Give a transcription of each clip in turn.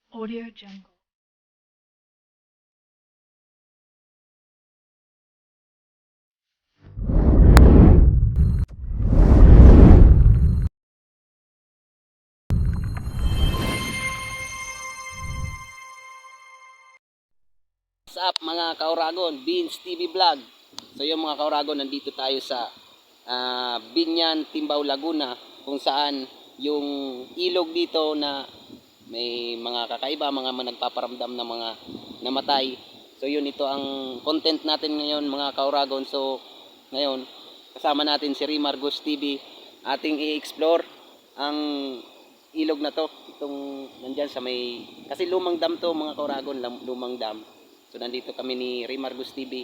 Audio Jungle. What's up mga kauragon, Beans TV Vlog. So yung mga kauragon, nandito tayo sa Binyan, Timbao, Laguna, kung saan yung ilog dito na may mga kakaiba, mga nagpaparamdam ng mga namatay. So yun, ito ang content natin ngayon mga kauragon. So ngayon, kasama natin si Rimar Gus TV, ating i-explore ang ilog na to. Itong nandyan sa may, kasi lumang dam to mga kauragon, lumang dam. So nandito kami ni Rimar Gus TV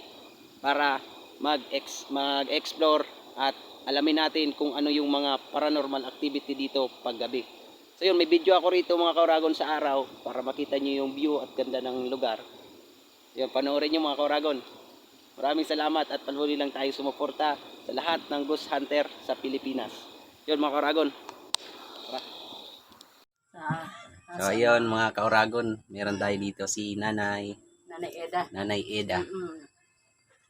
para mag-explore at alamin natin kung ano yung mga paranormal activity dito paggabi. So yun, may video ako rito mga kauragon sa araw para makita nyo yung view at ganda ng lugar. Yun, panoorin nyo mga kauragon. Maraming salamat at patuloy lang tayo sumuporta sa lahat ng ghost hunter sa Pilipinas. Yun mga kauragon. So ayun mga kauragon, meron tayo dito si Nanay Eda.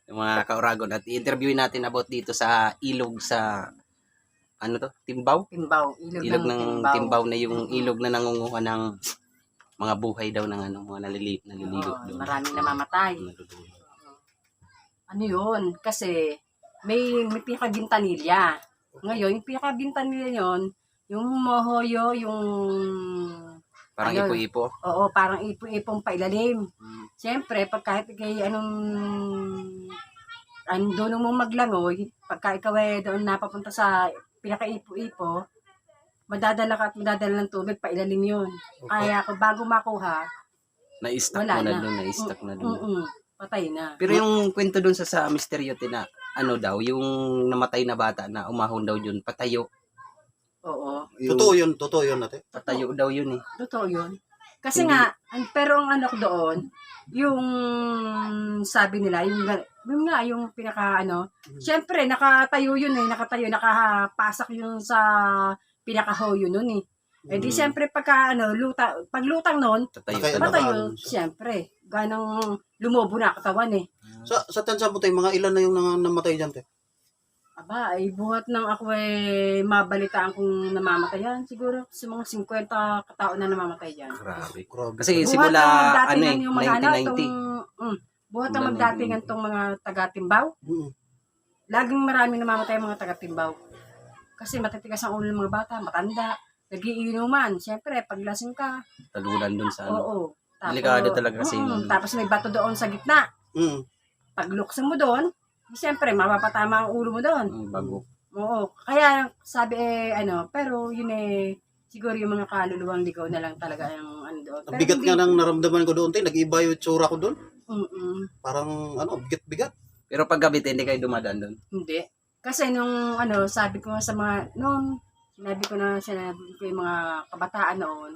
Yung mga kauragon, at i-interviewin natin about dito sa ilog sa ano to? Timbaw? Ilog ng Timbaw na yung ilog na nangunguha ng mga buhay daw ng ano, mga naliligo doon. Maraming namamatay. Ano yun? Kasi may pinakabintanilya. Ngayon, yung pinakabintanilya yun, yung mohoyo, yung Parang ano, ipo-ipo. oo, parang ipo-ipong pailalim. Siyempre, pag kahit kay doon mo maglangoy, pagka ikaw ay doon napapunta sa pinaka-ipo-ipo, madadala ka at madadala ng tubig, pailalim yun. Kaya ako, bago makuha, Na-stuck wala mo na na. doon, na-stuck na doon. Patay na. Pero yung kwento doon sa misteryo na ano daw, yung namatay na bata na umahon daw yun, patayo. Oo. Totoo yun natin. Patayo daw yun eh. Totoo yun. Kasi Hindi. nga, pero ang ano ko doon, yung sabi nila, yung nga, yung pinaka syempre, nakatayo yun eh, nakapasak yun sa pinaka-hoyo nun eh. Eh di syempre paglutang nun, patayo, syempre, ganang lumobo na katawan eh. Sa tansa mo tayo, mga ilan na yung namatay dyan, te? Aba, ay buhat ng ako ay mabalitaan kung namamatayan. Siguro sa mga 50 katao na namamatay dyan. Grabe. Grabe. Kasi Buhat simula ang ano magdatingan eh, yung mga 1990. buhat ang Simula magdatingan 1990. tong mga taga-Timbaw. Mm. Laging maraming namamatay mga taga-Timbaw. Kasi matitigas ang ulo ng mga bata, matanda, nagiinuman. Siyempre, pag lasing ka, Talunan dun sa ano. oo. Delikado talaga kasi tapos may bato doon sa gitna. Mm. Pag luksan mo doon, siyempre, mapapatama ang ulo mo doon. bago. Oo. Kaya sabi pero yun siguro yung mga kaluluwang ligaw na lang talaga yung doon. Ang bigat nga nang naramdaman ko doon, te. Nag-iba yung tsura ko doon. Mm-mm. Parang, bigat-bigat. Pero pag gabi hindi kayo dumadaan doon. Hindi. Kasi nung sabi ko nga sa mga, sinabi ko yung mga kabataan noon,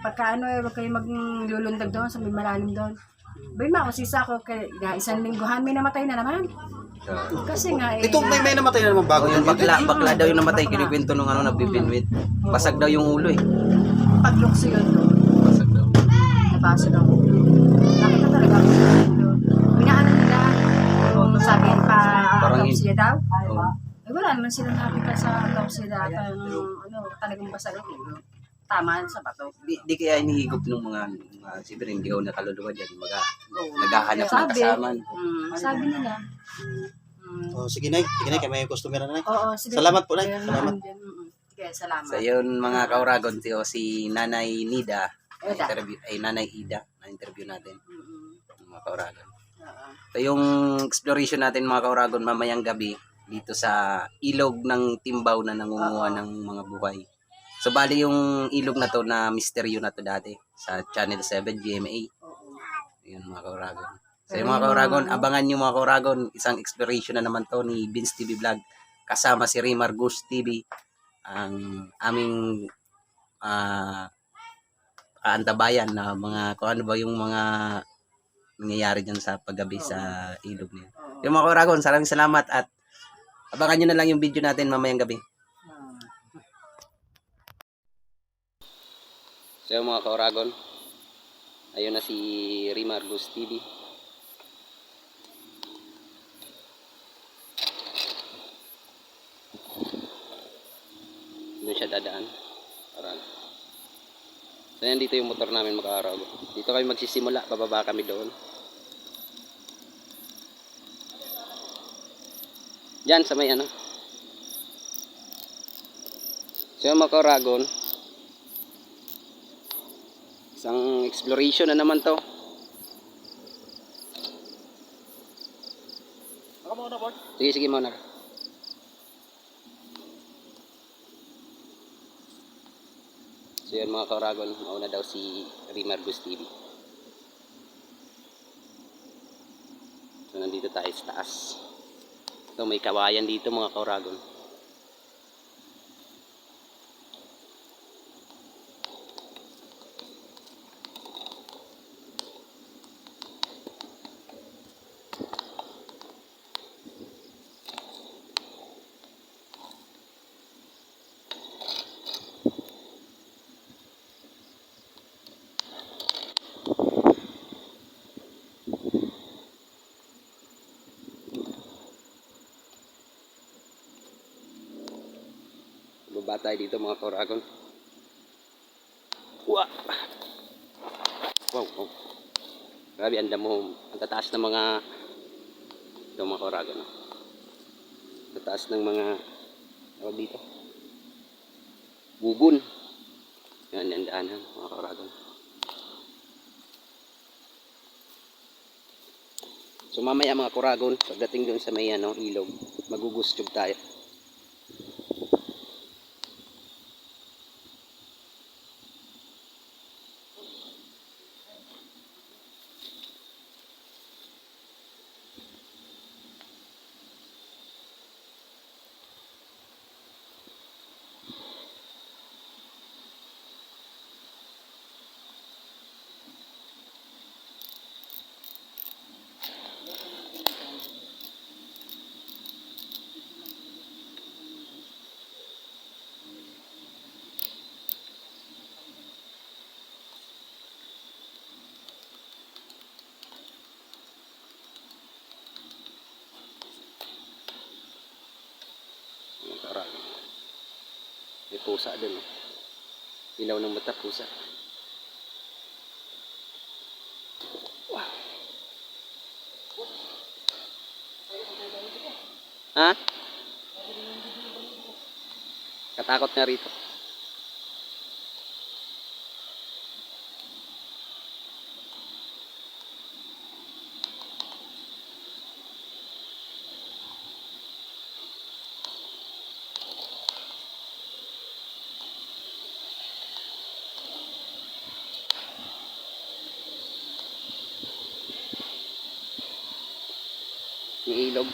pagka huwag kayo maglulundag doon sa may malalim doon. Bay mausisa ko, kaya isang lingguhan may namatay na naman. Kasi nga Ito, may namatay na naman bago Yung yan. bakla daw yung namatay, kinikwento nung nagbibinwit. Basag daw yung ulo eh. paglukso yun doon. Basag daw. Nabasa ng ulo. Nakita talaga ang ulo. Pinaano nila, kung sabi pa Parang autopsy daw. Oo. Eh wala naman sila nakita sa autopsy daw. Talagang basa ng ulo. Tama sa bato. Di kaya inihigop ng mga siyempre hindi ako nakaluluwa dyan. Naghahanap ng kasaman. Sabi nila. Oh, sige, Nay. Sige, Nay. Kaya may customer na, Nay. Oo, sige. Salamat po, Nay. Salamat. Sige, salamat. So yun mga kauragon, si Nanay Nida, Nanay Ida, na-interview natin. Mga kauragon. So yung exploration natin mga kauragon mamayang gabi dito sa ilog ng Timbaw na nangunguha ng mga buhay. So bali yung ilog na to na misteryo na to dati sa Channel 7 GMA. Yun mga kauragon. So yung mga kauragon, abangan nyo mga kauragon, isang exploration na naman to ni Beans TV Vlog. Kasama si Rimar Gus TV, ang aming kaantabayan na mga kung ano ba yung mga nangyayari dyan sa paggabi sa ilog niya. Yung mga kauragon, salamat at abangan nyo na lang yung video natin mamayang gabi. So yung mga kauragon, ayun na si Rimargus TV. Doon siya dadaan. Parang. So yan, dito yung motor namin mga kauragon. Dito kami magsisimula, bababa kami doon. Diyan sa may ano. So yung mga kauragon, isang exploration na naman to. Ako muna, board. Sige, sige muna. So yan mga kauragon, mauna daw si Rimargus TV. So nandito tayo sa taas. So may kawayan dito mga kauragon. Baba tayo dito mga kauragon. Wow! Wow, wow. Grabe, ang damo. Ang tataas ng mga ito mga kauragon. Tataas ng mga tawag dito. Bubon. Yan, yan daanan mga kauragon. So mamaya mga kauragon, pagdating doon sa may ano, ilog, magugustyog tayo. Mga kauragon. May pusa dun. Oh. Ilaw ng mata, pusa. Wow. Ha? Katakot nga rito. Yung ilog.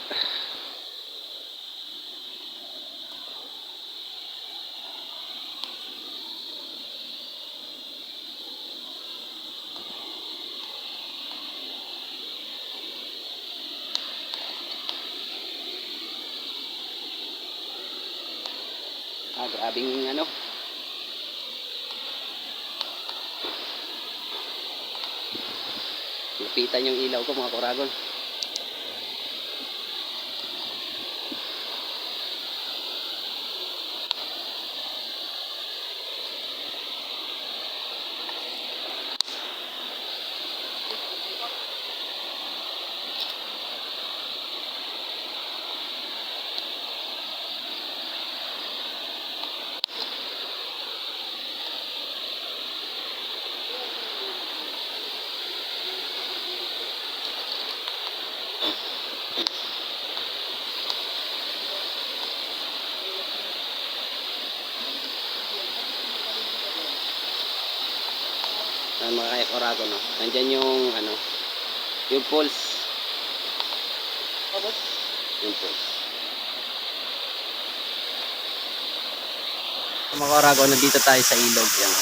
Grabing ano. Lapitan yung ilaw ko mga kauragon. Mga kaya kauragon, no? Nandyan yung ano, yung pulse. Yung pulse. Mga kauragon, nandito tayo sa ilog. Yan.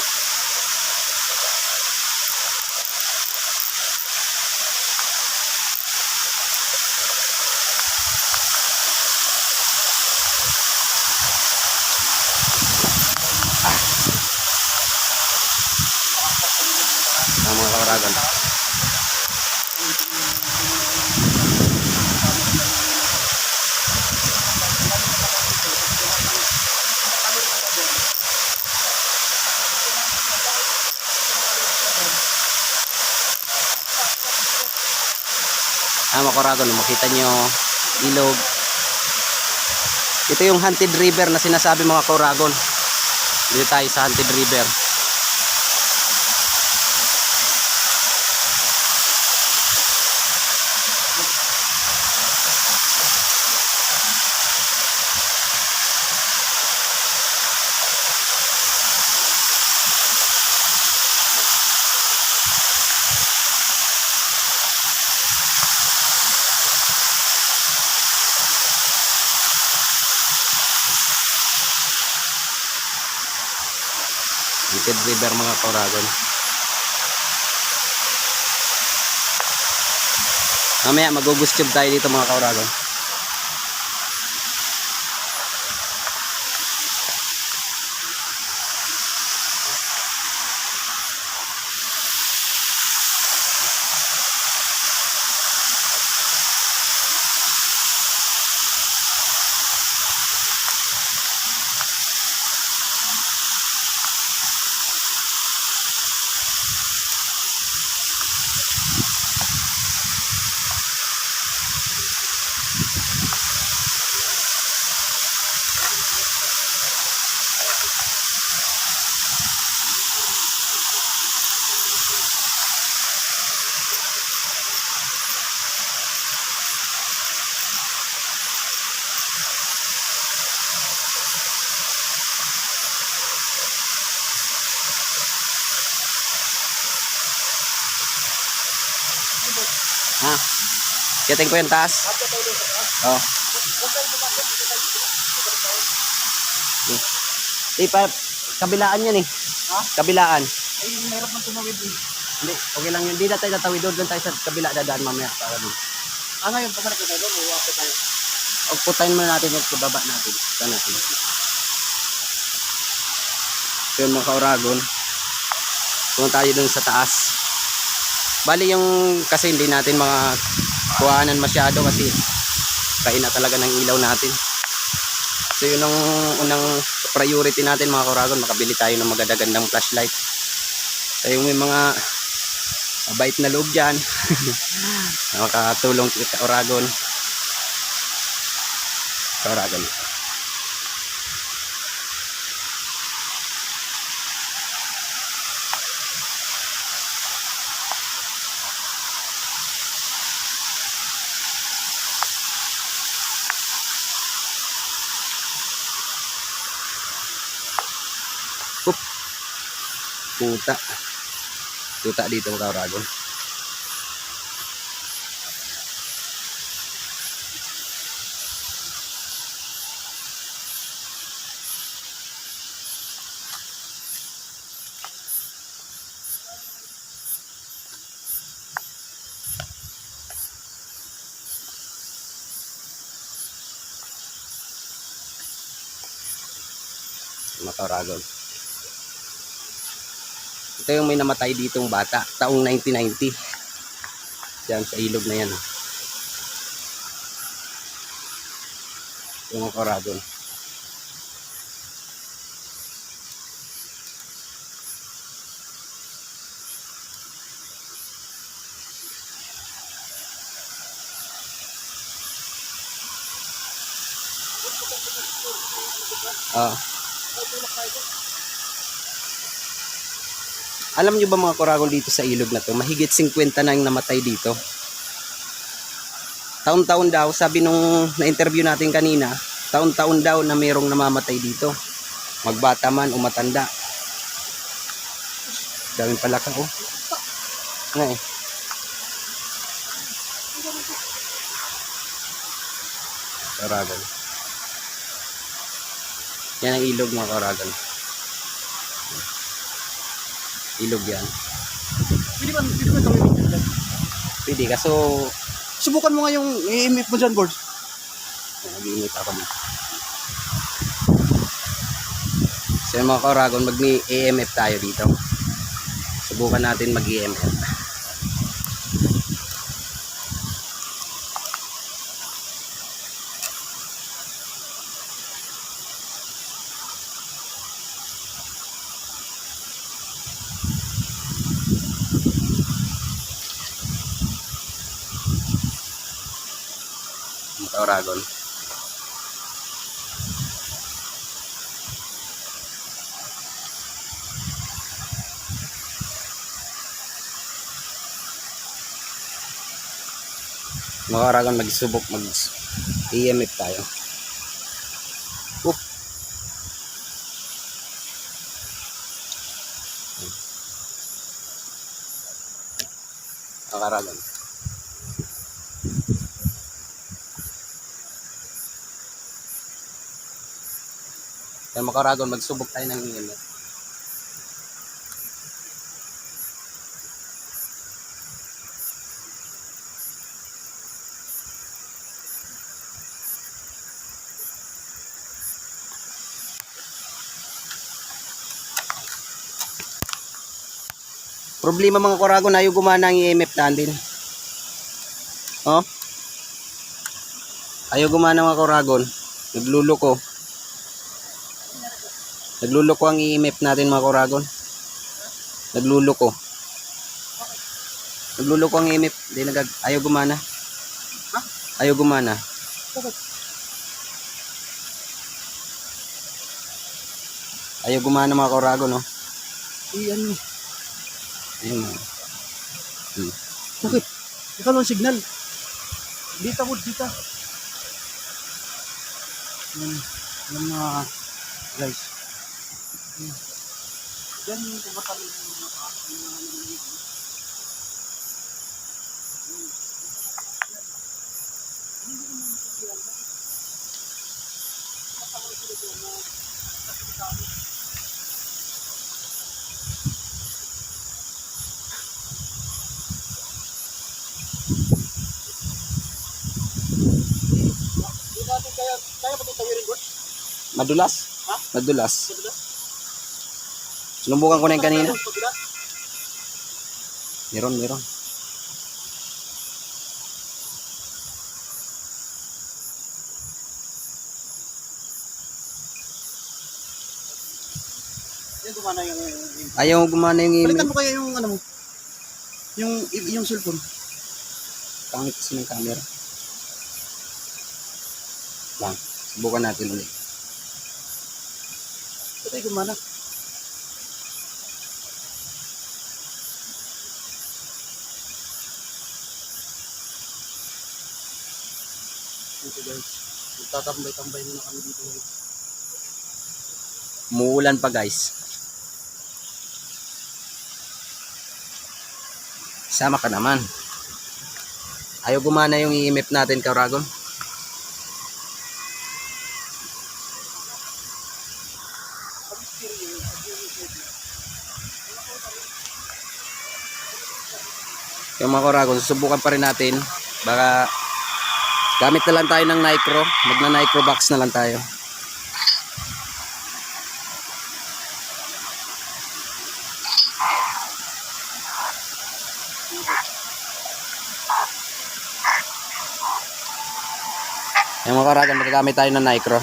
kauragon. Mga kauragon, makita nyo ilog. Ito yung Haunted River na sinasabi mga kauragon. Dito tayo sa Haunted River. Haunted River mga kauragon. Mamaya magugustube tayo dito mga kauragon. Ha? Kiyatin ko yung taas. Oh. Pa, kabilaan yan eh. Ha? Kabilaan. Ay, mahirap man tumawid eh. Hindi, okay lang yun. Hindi na tayo natawid doon tayo sa kabila dadaan mamaya. Para doon. Ngayon, pabalik na tayo doon, uwapit tayo. Putayin muna natin yung baba natin. Saan natin? So yun mga kauragon. Punta tayo dun sa taas. Bali yung kasi hindi natin mga kuhanan masyado kasi kain na talaga ng ilaw natin. So yun ang unang priority natin mga kauragon. Makabili tayo ng magagandang flashlight. So yung may mga mabait na loob dyan. Makatulong sa kauragon. Kauragon. Puta. Puta dito mga kauragon. Mga kauragon. Ito yung may namatay ditong bata, taong 1990. Diyan sa ilog na yan. Yung mga kauragon. Alam nyo ba mga kauragon dito sa ilog na to, mahigit 50 na yung namatay dito. Taon-taon daw, sabi nung na-interview natin kanina, taon-taon daw na mayroong namamatay dito. Magbata man o matanda. Daming palaka oh. Nga eh. Kauragon. Yan ang ilog mga kauragon. Ilog yan. Pwede ba tawid dyan? Pwede kaso Subukan mo nga yung i-emit mo dyan, board. nag-iinit ako dito. So yung mga kauragon, mag-EMF tayo dito. Subukan natin mag-EMF. Oragon. Mga Oragon, magsubok EMF tayo. Mga Oragon. Kaya mga Oragon, magsubok tayo ng EMF. Problema mga Oragon, ayaw gumana ang EMF natin. Oh? Ayaw gumana mga Oragon. Nagluloko. Nagluloko ang EMF natin mga Oragon. Nagluloko. Nagluloko ang EMF. Ayaw gumana. Ayaw gumana. Ayaw gumana mga Oragon, no? Iyan mo. Ayun. Bakit? Ikaw lang signal. Dito mo, dito. Yan mga guys. Yan yung kumatalo ng mga kaya patutawirin, boss? Madulas? Ha? Madulas. Sinubukan ko na yung kanina. Meron. Yan gumana yung Ayaw gumana yung palitan EMF. mo kaya yung ano mo? Yung cellphone. Pangit kasi ng camera. Lang. Subukan natin ulit. Patay gumana. Ito guys. Magtatambay-tambay muna kami dito guys. Umuulan pa guys. Sama ka naman. Ayaw gumana yung EMF natin, Oragon. Yung mga Oragon, susubukan pa rin natin. Baka gamit na lang tayo ng Nicro. Magna-Nicro box na lang tayo. Yung mga Oragon, magagamit tayo ng Nicro.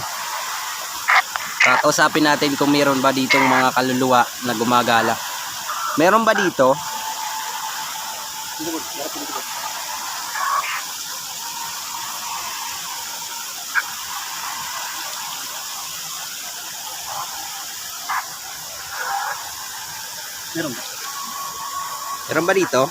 Kakausapin natin kung meron ba ditong mga kaluluwa na gumagala. Meron ba dito? Meron ba? Meron ba dito?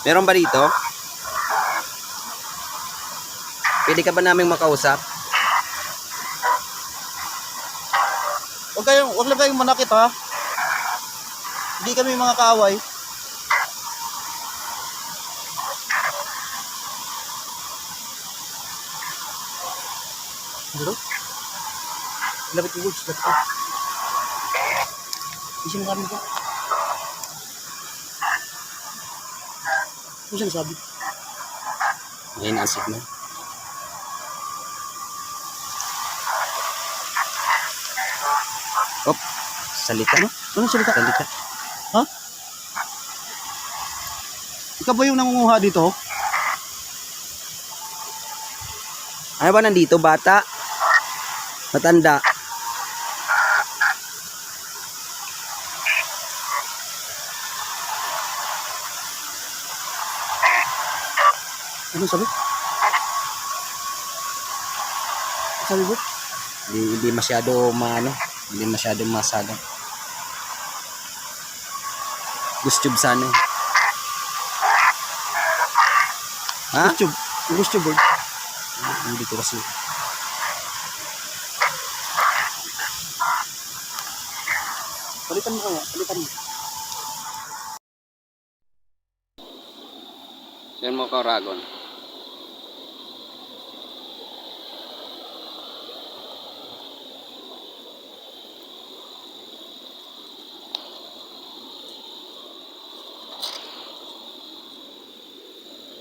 Meron ba dito? Pwede ka ba naming makausap? Huwag lang kayong manakit ha. Hindi kami mga kaaway. Ano? Lapit yung woods. Lapit ko. Isa na kami ko. Ano siya nasabi? Ngayon ang signal. Op, salita. Anong salita? Salita. Ha? Ikaw ba yung nangunguha dito? Ano ba nandito, bata? Matanda. Ano sabi? Sabi mo? Hindi masyado maano, hindi masyado masada. Gusto sana. Ha? Gusto bird. Hindi ko kasi. Palitan mo kaya, palitan mo. Yan mo Kauragon.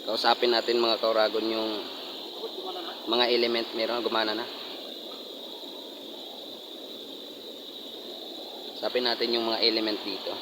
Kausapin natin mga Kauragon yung mga element. Meron gumana na. Kausapin natin yung mga element dito.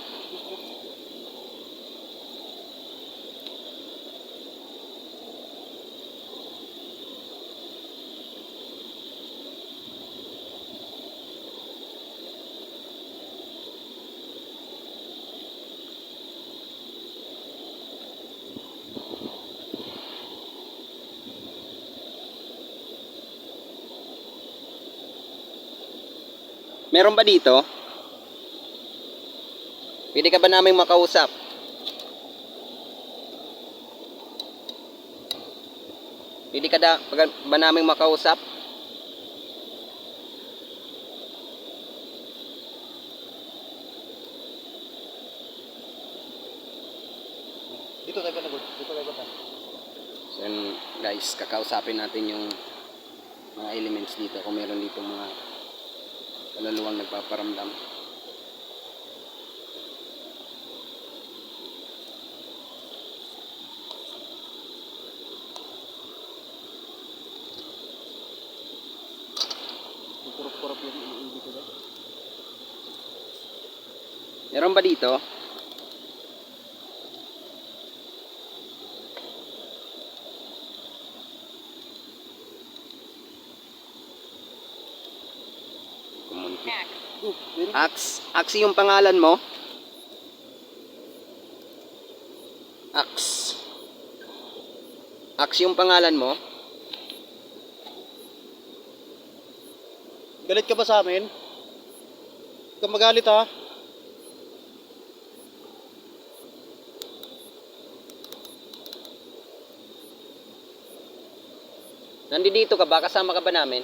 Meron ba dito? Pwede ka ba namin makausap? Pwede ka ba namin makausap? Dito tayo ba na, dito tayo ba? So yun, guys, kakausapin natin yung mga elements dito. Kung meron dito mga kaluluwang nagpaparamdam. Kurap-kurap yung dito ba? Meron ba dito? Axe yung pangalan mo? Axe yung pangalan mo? Galit ka ba sa amin? Huwag kang magalit ha. Nandito ka ba? Kasama ka ba namin?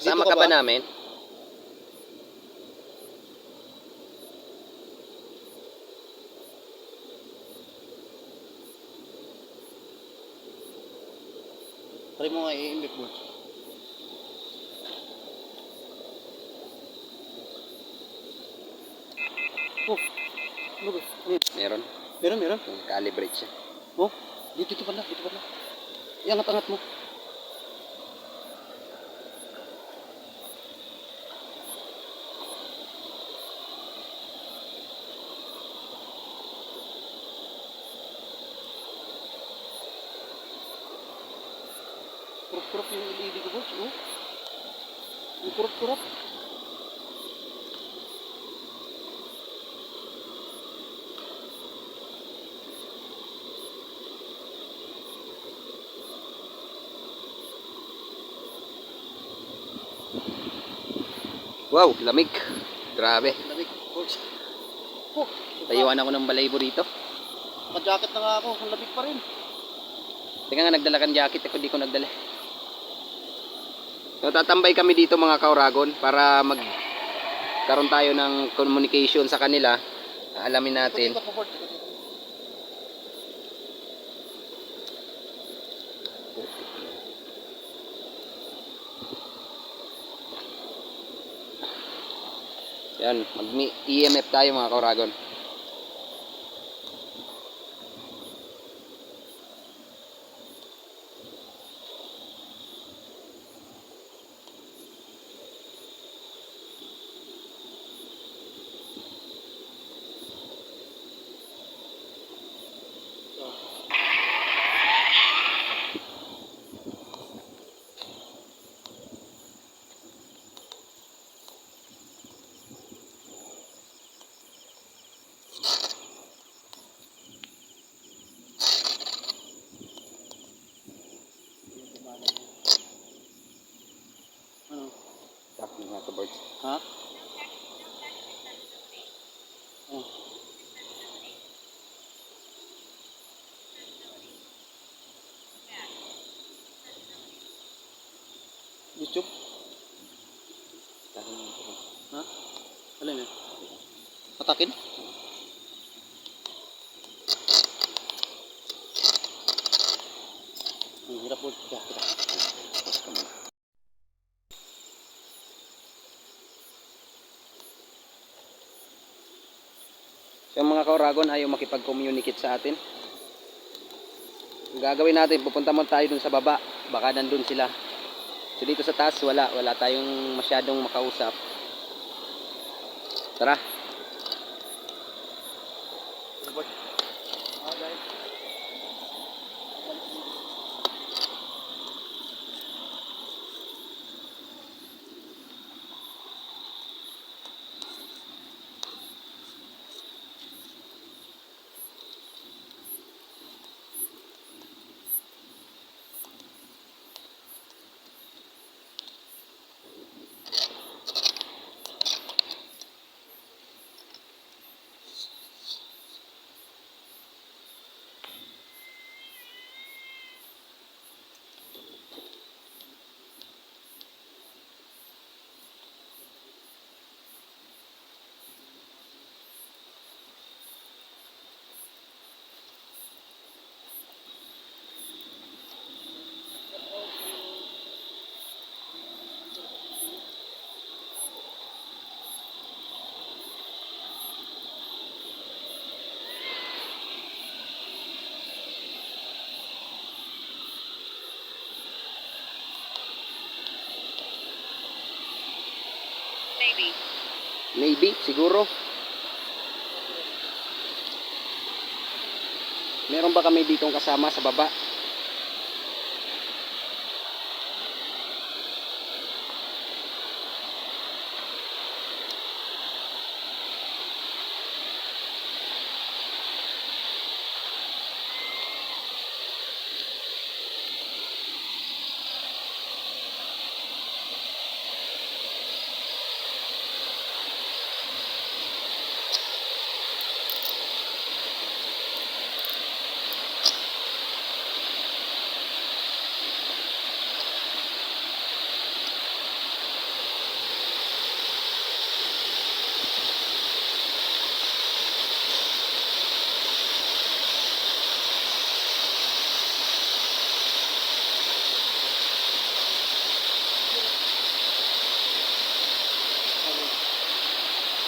Kasama Dito ka ba namin? Try mo nga i-imip mo. Oh, ano ba? Ano yun? Meron. Meron? Calibrate siya. Oh, dito pala, dito pala. Iangat-angat mo. Kurap-kurap yung LED ko, boss. Oh. Yung kurap-kurap. Wow, lamig. Grabe. Lamig, boss. Oh, Tayuan ako ng balaybo rito. naka-jacket na nga ako. Ang lamig pa rin. Teka nga, nagdala kang jacket. Ako di ko nagdala. So, tatambay kami dito mga Kauragon para magkaroon tayo ng communication sa kanila. Alamin natin. Ikot mo, Ford. Yan, mag-EMF tayo mga Kauragon. Kabards. Ha? Oh. YouTube? Ha? Alin yan? Patakin? Ang hirap po. Yeah, kita. Pause ka muna. So, yung mga kauragon ayaw makipag-communicate sa atin. Ang gagawin natin, pupunta mo tayo dun sa baba. Baka nandun sila. So, dito sa taas, wala tayong masyadong makausap. Tara. Maybe, siguro. Meron ba kami ditong kasama sa baba?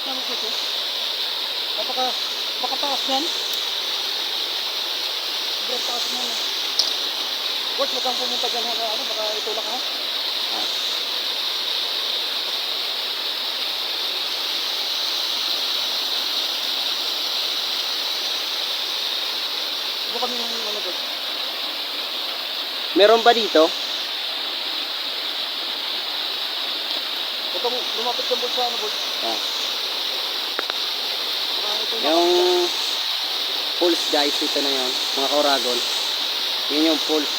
Ano po ito? Baka taas yan. Sobrang taas yan. Boss, huwag kang pumunta dyan. Baka itulak ha. Ah. Huwag kami yung boss. Meron ba dito? Huwag kang lumapit kang boss sa boss. Ah. Baka itulak Yung pulse guys, ito na yun. Mga kauragon. Yun yung pulse.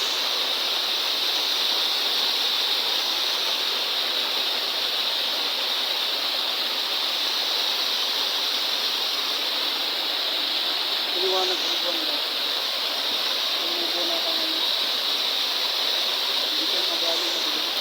Maliwanag sa buwan nila. Hindi ko na kami. Hindi ko magaling na dito.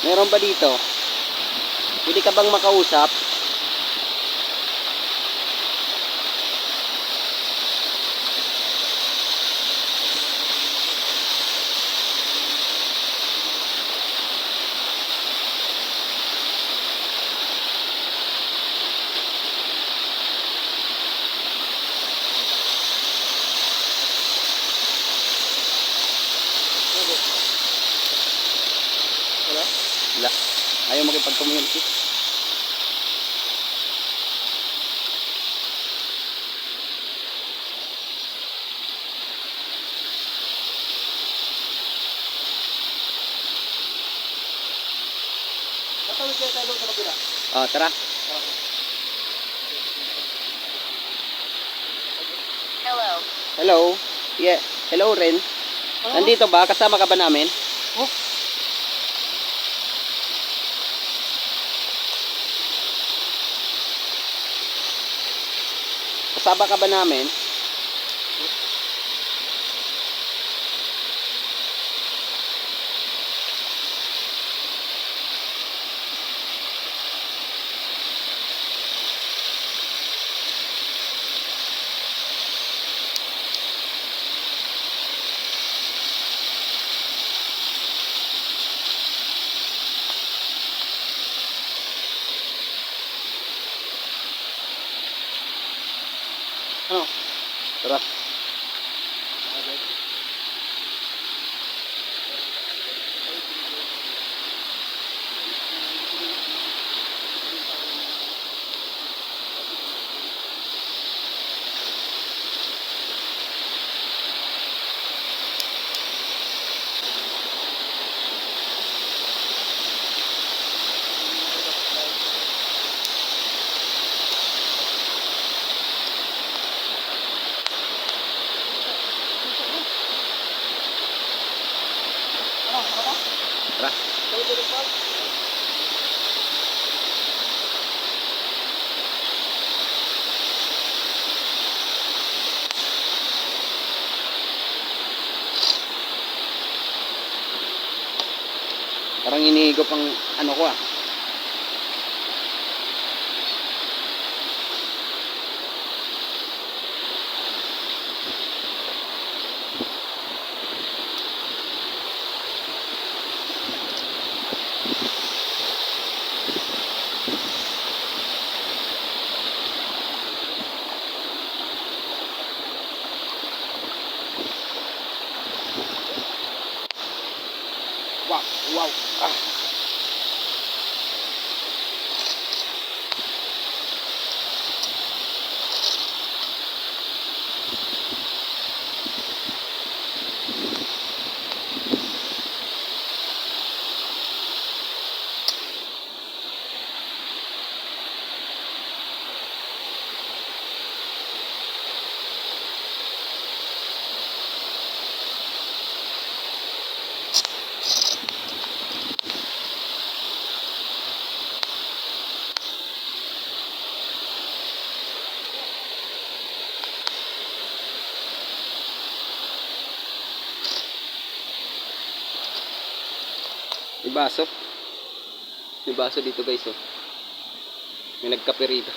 Meron ba dito? Pwede ka bang makausap? Wala? Wala. Ayaw makipag-community. Tatawid kayo tayo doon sa kabila. Oh, tara. Hello. Hello. Yeah. Hello, Ren. Nandito ba? Kasama ka ba namin? Oh. Kasama ka ba namin? Ano? Tara. Tara. Parang hinihigop ang ano ko ah. Wow, wow. Ah. May baso. May baso dito guys oh. May nagkape rito.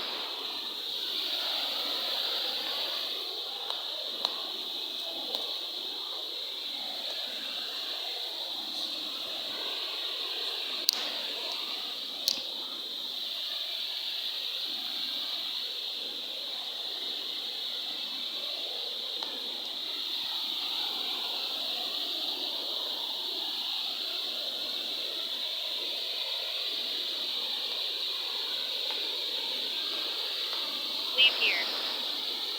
Leave here.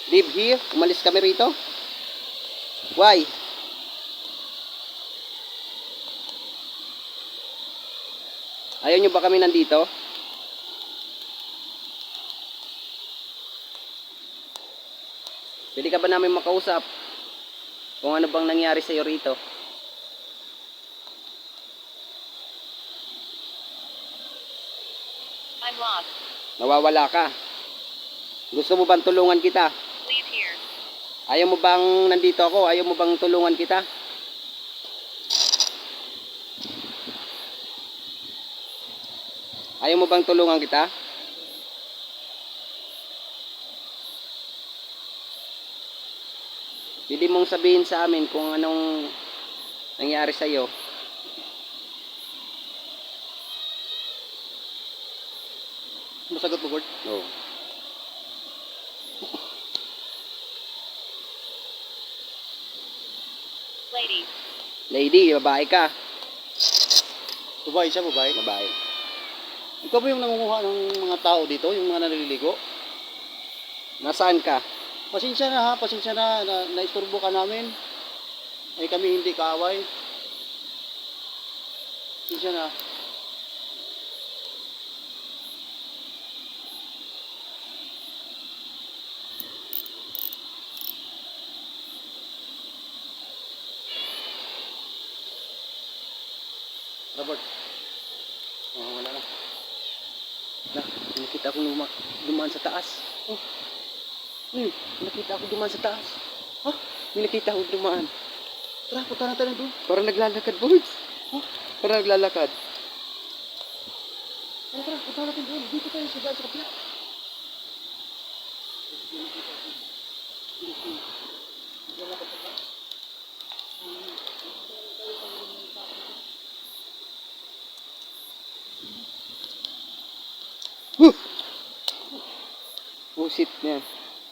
Live here? Umalis kami rito? Why? Ayaw nyo ba kami nandito? Pwede ka ba namin makausap? Kung ano bang nangyari sa'yo rito? I'm lost. Nawawala ka. Gusto mo bang tulungan kita? Leave here. Ayaw mo bang nandito ako? Ayaw mo bang tulungan kita? Ayaw mo bang tulungan kita? Pwede mong sabihin sa amin kung anong nangyari sa iyo. Masagot mo, Gord? Oh. Lady. Lady, babae ka. Babae siya, babae. Babae. Ikaw ba yung nangunguha ng mga tao dito, yung mga naliligo? Nasaan ka? Pasensya na ha, pasensya na naisturbo ka namin. Ay kami hindi kaaway. Pasensya na. Robert. Oh, wala na. Nakita ko dumaan sa taas. Oh. Nakita ko dumaan sa taas. Ha? May nakita ko dumaan. Tara, punta na tayo doon. Parang naglalakad, boys. Oh. Parang naglalakad. Tara, tara, punta natin doon. Dito tayo sa daan sa kapila. Pusit niya.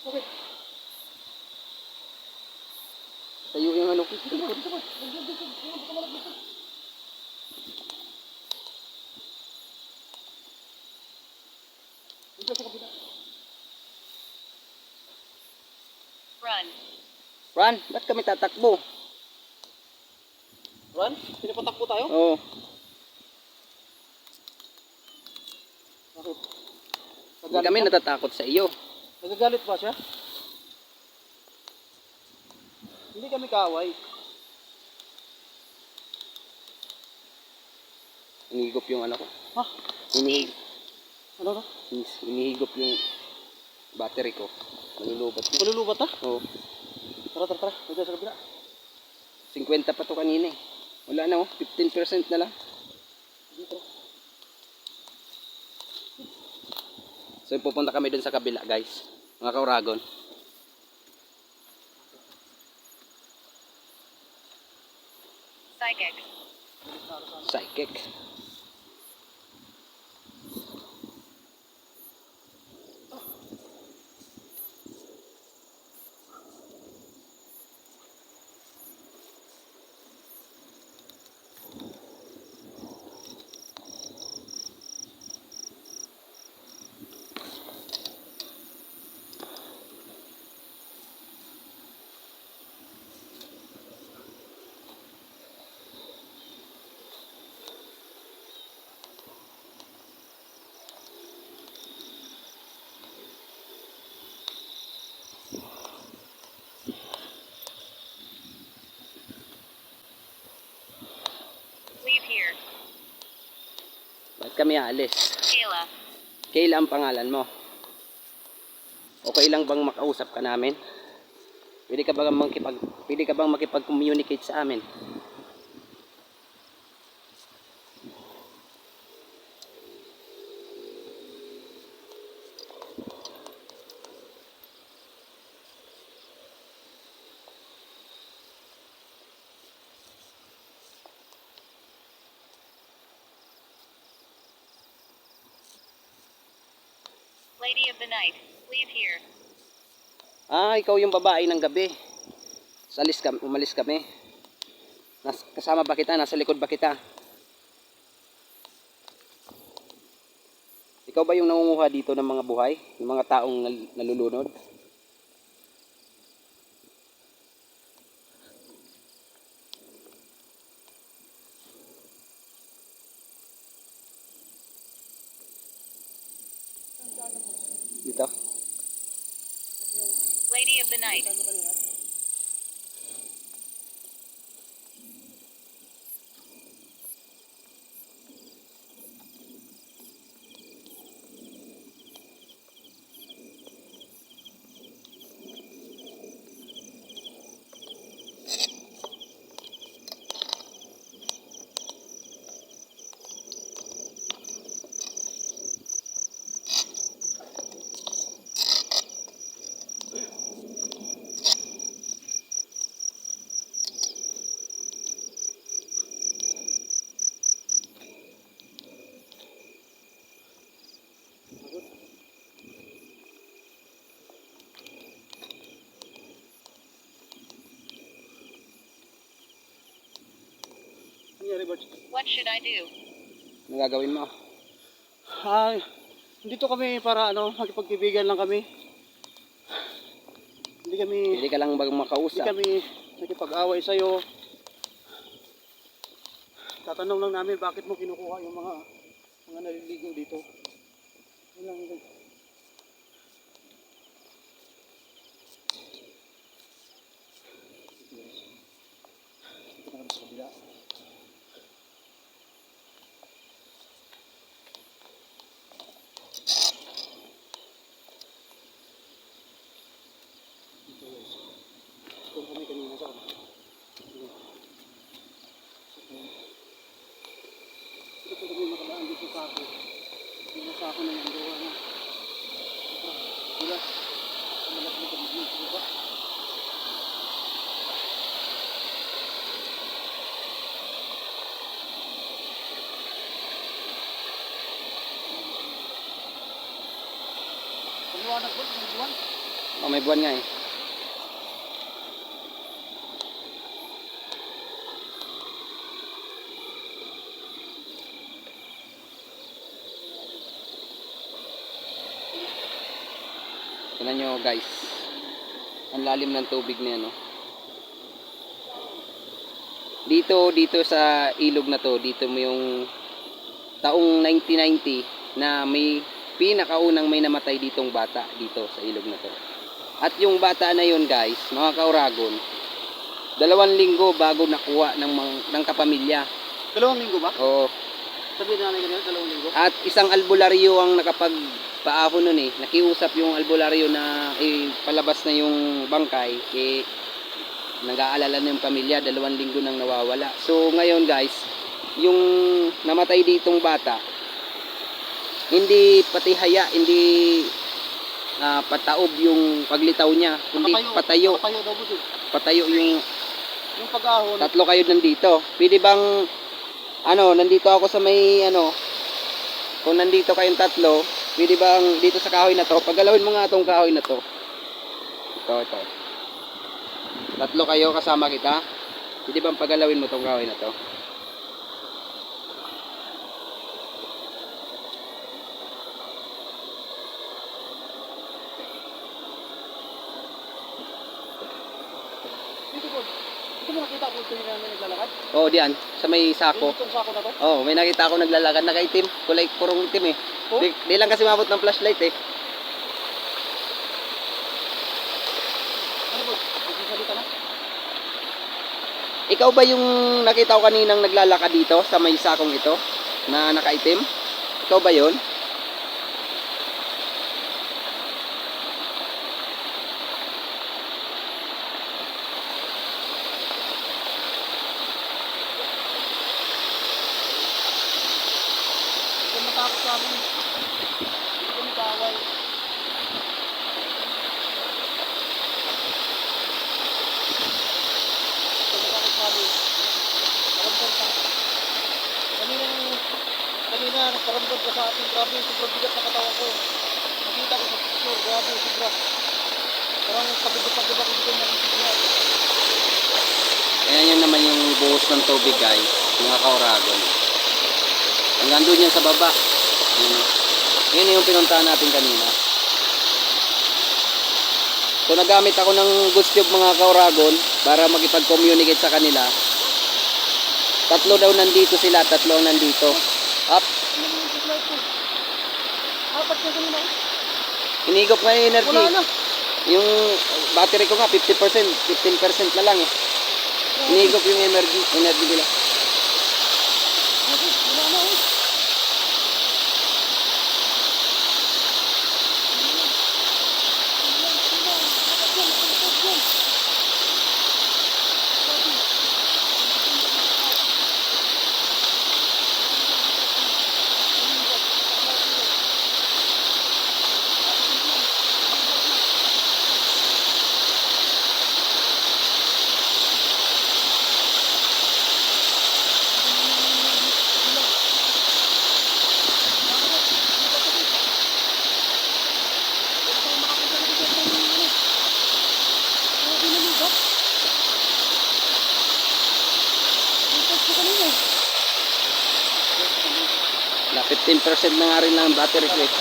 Okay. Tayo yung ano ko. Run. Ran, ba't kami tatakbo? Ron, pinapatakbo tayo? Oo. Bakit? Hindi kami natatakot sa iyo. Nagagalit ba siya? Hindi kami kaaway. Inihigop yung ano ko. Ha? Ano na? Inihigop yung battery ko. Malulubat na. Malulubat ha? Oo. Tara, tara, tara. Dito sa kabila. 50 pa to kanina eh. Wala na oh. 15% na lang. Dito. So pupunta kami dun sa kabila guys. Mga kauragon. Psychic. Psychic. Leave here. Ba't kami aalis? Kayla. Kayla ang pangalan mo. Okay lang bang makausap ka namin? Pwede ka bang makipag-communicate sa amin? Lady of the night. Leave here. Ah, ikaw yung babae ng gabi. Umalis kami. Kasama ba kita? Nasa likod ba kita? Ikaw ba yung nangunguha dito ng mga buhay? Ng mga taong nalulunod? Dito? Lady of the night. nangyari, Butch? What should I do? Anong gagawin mo? Ah, dito kami para makipagkibigan lang kami. Hindi kami, Pwede ka lang bang hindi makausap? kami nakipag-away sa'yo. Tatanong lang namin bakit mo kinukuha yung mga naliligo dito. Yun lang yun. Dito na kami sa kabila. Dito guys. Doon kami kanina sa ano. Dito po kami makadaan dito sa ako. Yung nasa ako na yung gawa na. Wala. Malap mo kami dito sa baba. Pagluwanag ba? Pagluwan? Oh, may buwan nga eh. Tignan nyo guys. Ang lalim ng tubig na yan, oh. Dito sa ilog na to, dito mo yung taong 1990 na may pinakaunang may namatay ditong bata dito sa ilog na to. At yung bata na yun guys, mga kauragon, 2 linggo bago nakuha ng kapamilya. 2 linggo ba? Oo. Sabi na namin kanina, 2 linggo. At isang albularyo ang nakapagpaahon nun eh. Nakiusap yung albularyo na palabas na yung bangkay. Nag-aalala na yung pamilya, 2 linggo nang nawawala. So ngayon guys, yung namatay ditong bata, hindi pati haya, hindi pataob yung paglitaw niya, kundi patayo. Patayo daw po. Patayo yung Yung pag-ahon. 3 kayo nandito. Pwede bang nandito ako sa may kung nandito kayong 3, pwede bang dito sa kahoy na to, paggalawin mo nga itong kahoy na to. Ito. 3 kayo kasama kita. Pwede bang paggalawin mo itong kahoy na to? Dito po. Ito mo nakita po ito yung namin naglalakad? Oo, diyan. Sa may sako. Yung itong sako na to? Oo, may nakita ako naglalakad. Nakaitim. Kulay purong itim eh. Oh? Di lang kasi mabot ng flashlight eh. Ano po? Magsasalita na? Ikaw ba yung nakita ko kaninang naglalakad dito sa may sakong ito na nakaitim? Ikaw ba yun? Ito matakot sa amin. Hindi kami kaaway. Ito matakot sa amin. Paramdam ka. Kanina nagparamdam ka sa atin. Grabe, sobrang bigat na katawan ko. Nakita ko sa picture. Grabe, sobra. Parang pagdabak-dabak dito ng signal. Ayan yun naman yung buhos ng tubig guys, mga kauragon. Hanggang doon yan sa baba. Ayan, oh. Yun yung pinuntahan natin kanina. So nagamit ako ng GoodTube mga kauragon para makipag-communicate sa kanila. 3 daw nandito sila, 3 ang nandito. Up. Apat na kanina. Inigop nga yung energy. Wala na. Yung battery ko nga 50%, 15% na lang eh. Inigop yung energy nila. Wala na eh. 15% na nga rin lang ang battery ko eh.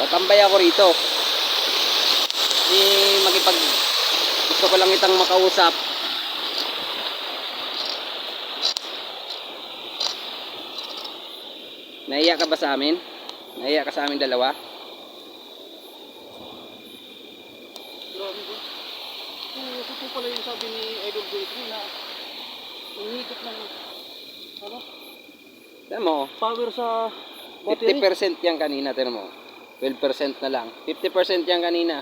Tatambay ako rito. Gusto ko lang itang makausap. Nahiya ka ba sa amin? Nahiya ka sa amin dalawa? Grabe ba? Ito po pala yung sabi ni Idol Joyce na nanghigit ng ano? Tignan mo, Power sa battery. 50% yan kanina, tignan mo. 12% na lang. 50% yan kanina.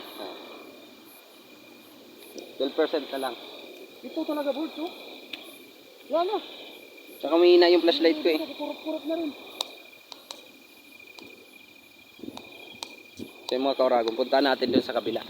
12% na lang. Ito talaga board, oh. Wala na. Tsaka umihina yung flashlight ko eh. Kurap-kurap na rin. So yung mga kauragong, punta natin dun sa kabila.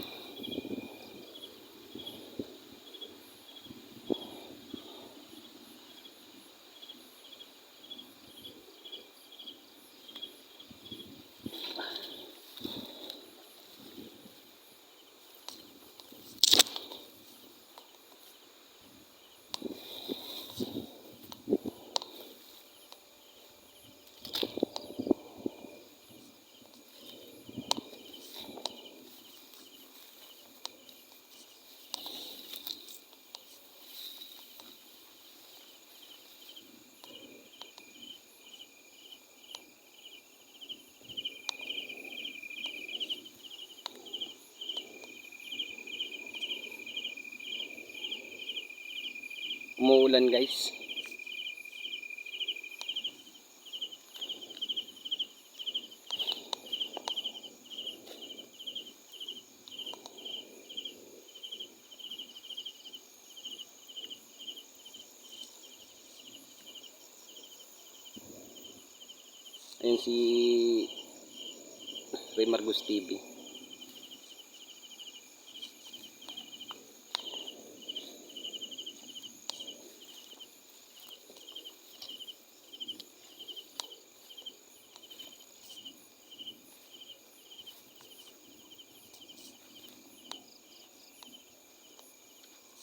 Umuulan guys. Ayun si Ray Margus TV.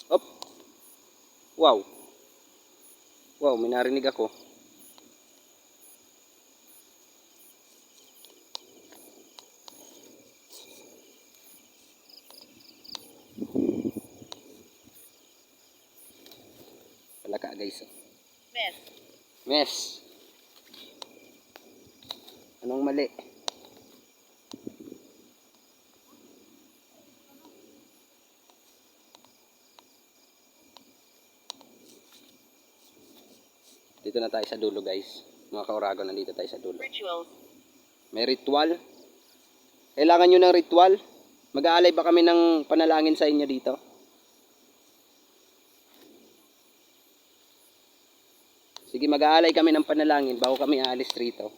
Op. Wow. Wow, may narinig ako. Palaka guys. Miss. Mes. Anong mali? Dito na tayo sa dulo guys. Mga kauragon, nandito tayo sa dulo. Rituals. May ritual. Kailangan nyo ng ritual? Mag-aalay ba kami ng panalangin sa inyo dito? Sige, mag-aalay kami ng panalangin bago kami aalis rito.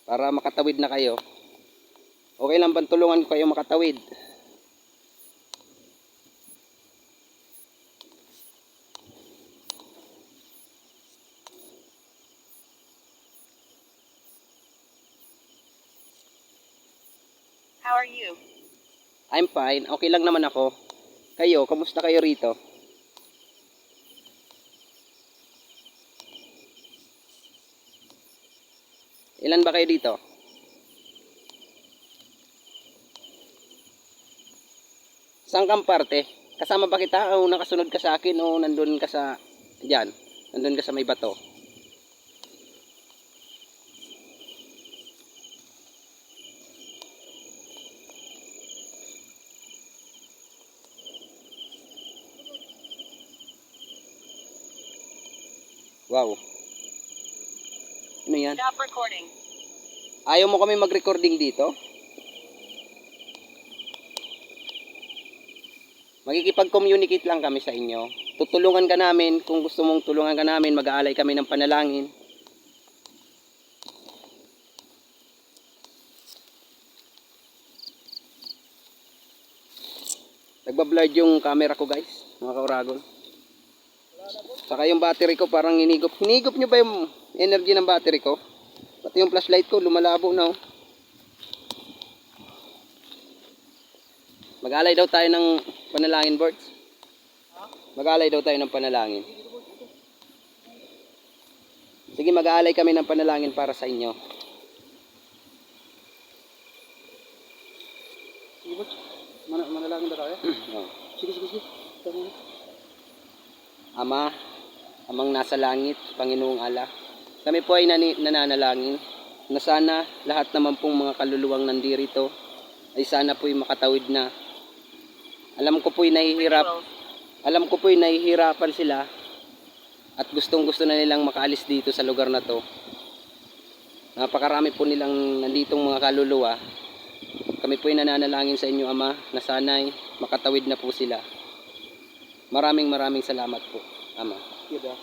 Para makatawid na kayo. Okay lang bang tulungan ko kayo makatawid? How are you? I'm fine. Okay lang naman ako. Kayo, kamusta kayo rito? Ilan ba kayo dito? Saan kang parte? Kasama ba kita o nakasunod ka sa akin o nandun ka sa diyan? Nandun ka sa may bato? Wow. Ano yan? Stop recording. Ayaw mo kami mag-recording dito? Magkikipag-communicate lang kami sa inyo. Tutulungan ka namin. Kung gusto mong tulungan ka namin, mag-aalay kami ng panalangin. Nagbablurred yung camera ko guys, mga kauragon. Saka yung battery ko parang hinigop. Hinigop nyo ba yung energy ng battery ko? Pati yung flashlight ko lumalabo na oh. Mag-alay daw tayo ng panalangin, Bords. Mag-alay daw tayo ng panalangin. Sige, mag-aalay kami ng panalangin para sa inyo. Sige ba? Manalangin na tayo? Oh. Sige. Tama na. Ama, Amang nasa langit, Panginoong Allah, kami po ay nananalangin na sana lahat naman pong mga kaluluwang nandirito ay sana po'y makatawid na. Alam ko po'y nahihirapan sila at gustong gusto na nilang makaalis dito sa lugar na to. Napakarami po nilang nanditong mga kaluluwa. Kami po'y nananalangin sa inyo, Ama, na sana'y makatawid na po sila. Maraming salamat po, Ama. Sige ba?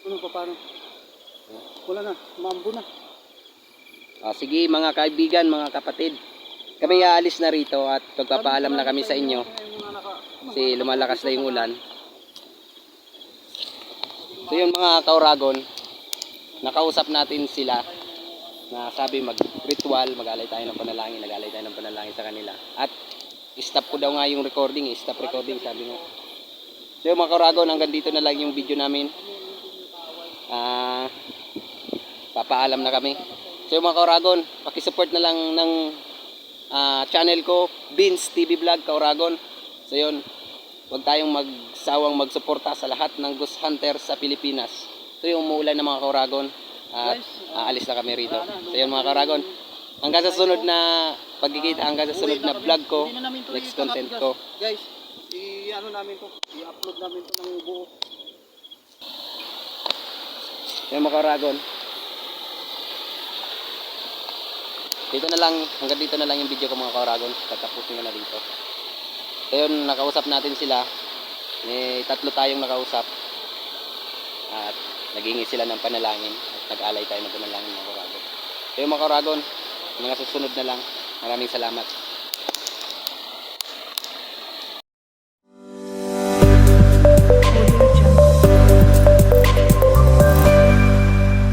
Ano pa, paano? Wala na, maambo na. Sige mga kaibigan, mga kapatid, kami aalis na rito at pagpapaalam na kami sa inyo kasi lumalakas na yung ulan. So yun mga kauragon, nakausap natin sila na sabi mag-ritual, mag-alay tayo ng panalangin, nag-alay tayo ng panalangin sa kanila. At stop ko daw nga yung recording, stop recording sabi nga. So yun mga kauragon, hanggang dito na lang yung video namin. Papaalam na kami. So mga kauragon, pakisupport na lang ng channel ko, Beans TV Vlog Kauragon. So yun, huwag tayong magsawang magsuporta sa lahat ng ghost hunter sa Pilipinas. So yung umuulan na mga kauragon at aalis na kami rito. So yun mga kauragon, hanggang sa sunod na pagkikita, hanggang sa sunod na vlog ko, next content ko. Guys, i-ano namin to, i-upload namin to ng buo. Yung mga kauragon, dito na lang, hanggang dito na lang yung video ko mga kauragon. Tatapusin ko na dito. So yun, nakausap natin sila. Tatlo tayong nakausap. At naghingi sila ng panalangin. At nag-alay tayo ng panalangin mga kauragon. So yun mga kauragon, mga susunod na lang. Maraming salamat.